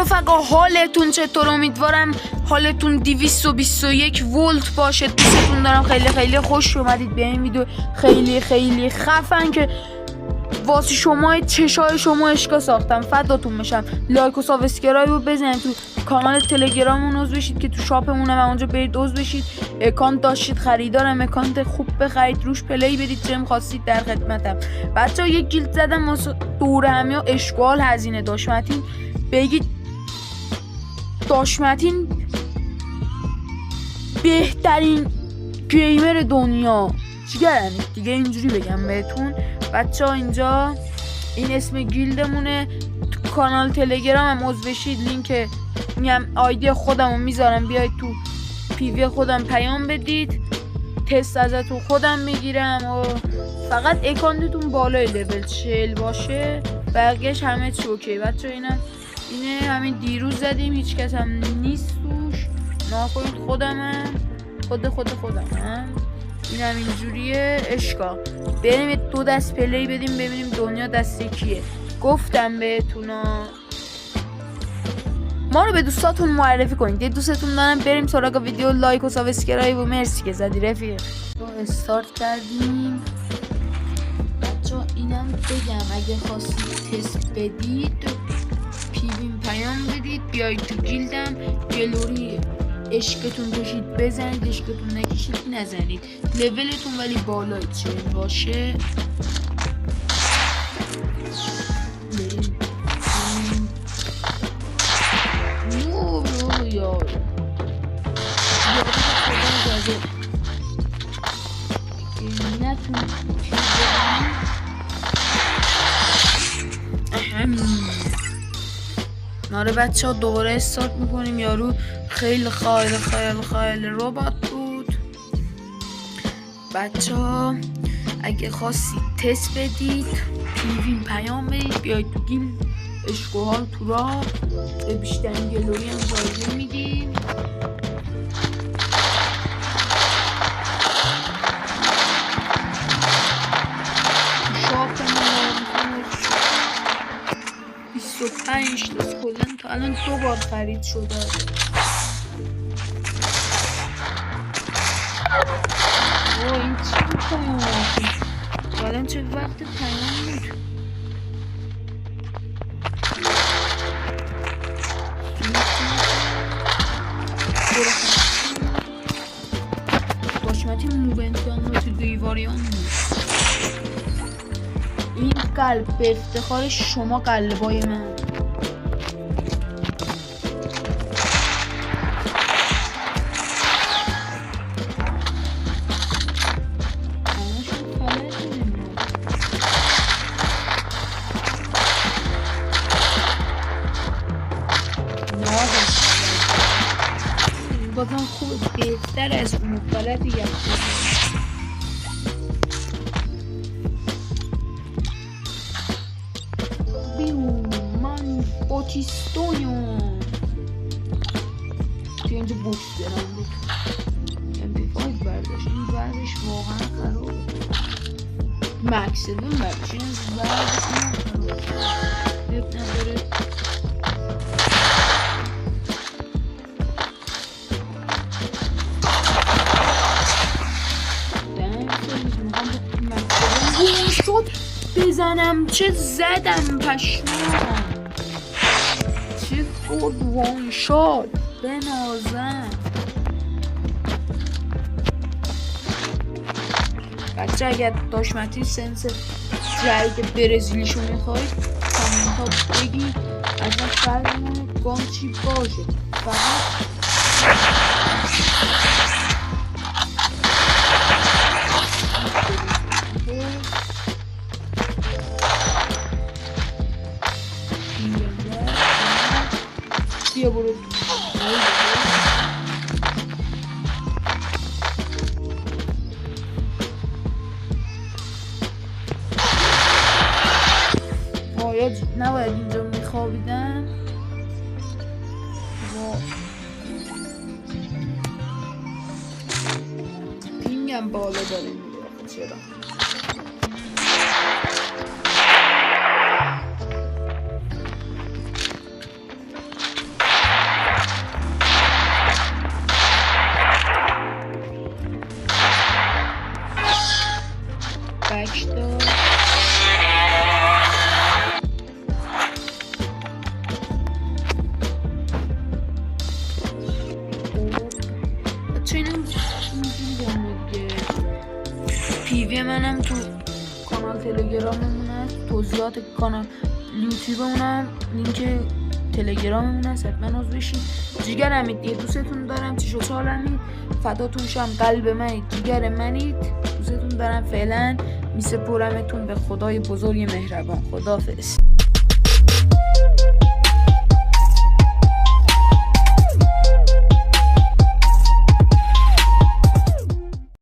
رفقا حالتون چطور؟ امیدوارم حالتون 221 ولت باشه. دوستتون دارم. خیلی خیلی خوش اومدید به این ویدیو خیلی خیلی خفن که واسه شما چشای شما اشکا ساختم. فداتون بشم. لایک و سابسکرایب رو بزنید. تو کانال تلگراممون عضو بشید که تو شاپمونه و اونجا برید عضو بشید. اکانت داشتید خریدارم اکانت خوب بخرید روش پلی بدید. چه خواستید در خدمتم. بچه‌ها یک گیلد زدم واسه دور همی و اشغال هزینه داشت متین. بگید داش متین بهترین گیمر دنیا چیگرن دیگه اینجوری بگم بهتون. بچه ها اینجا این اسم گیلدمونه. تو کانال تلگرام هم عضو بشید. لینک میگم آیدی خودم رو میذارم. بیاید تو پیوی خودم پیام بدید. تست ازتون خودم میگیرم و فقط اکانتتون بالای لول 40 باشه. بقیهش همه چی اوکی. بچه اینه همین دیروز زدیم. هیچ کس هم نیست توش. ناکنید خودمم خودمم. این هم اینجوریه. اشکا بریم دو دست پلی بدیم ببینیم دنیا دست کیه. گفتم بهتونا ما رو به دوستاتون معرفی کنید. یه دوستتون دارم. بریم سراغ ویدیو. لایک و سابسکرایب و مرسی که زدی رفیق. استارت کردیم بچه. اینم بگم اگه خواستید تست بدید پیویم پیام بدید. بیایید تو گیلدم. گلوری عشقتون کشید بزنید. عشقتون نکشید نزنید. لولتون ولی بالای 40 باشه. ناره بچه ها دوباره استارت میکنیم. یارو خیلی خیلی ربات بود. بچه ها اگه خواستید تست بدید پیویم پیام بدید. بیاید تو گیل عشق و حال تو راه. به بیشترین گلوری هم جایزه میدیم. شاپ 25 تا کلن تا الان 2 بار خرید شده. این چی پیام بود؟ الان چه وقت پیام بود؟ باشمتی موبنتان رو تو دیواریان بود. این قلب به افتخار شما قلبای من. بازم خوب بهتر از اون غلطی من باتیستونیو که اینجا بوش دارم بود. MP5 برداشت. این بردش واقعا خرابه. مکس 7 برداشت. این از بردش من خرابه. اب نداره. بزنم چه زدم پشمام. چه خود وان شاد بنازم. بچه اگر داش متین سنس جدید برزیلیشو میخواید کامنت ها بگید. اصلا فرق نمیکنه گام چی باشه. فقط بیا برو. نباید اینجا میخوابیدم. پینگم بالا داره میره. چرا؟ تلگراممون هست، توضیحات کانال یوتیوبمون هم لینک تلگراممون هست، حتما عضو بشین. جیگر امید دیگه، دوستتون دارم، چی شد حالمید، فداتون شم، قلب منید، جیگر منید، دوستتون دارم. فعلا میسپرمتون به خدای بزرگ مهربان. خداحافظ.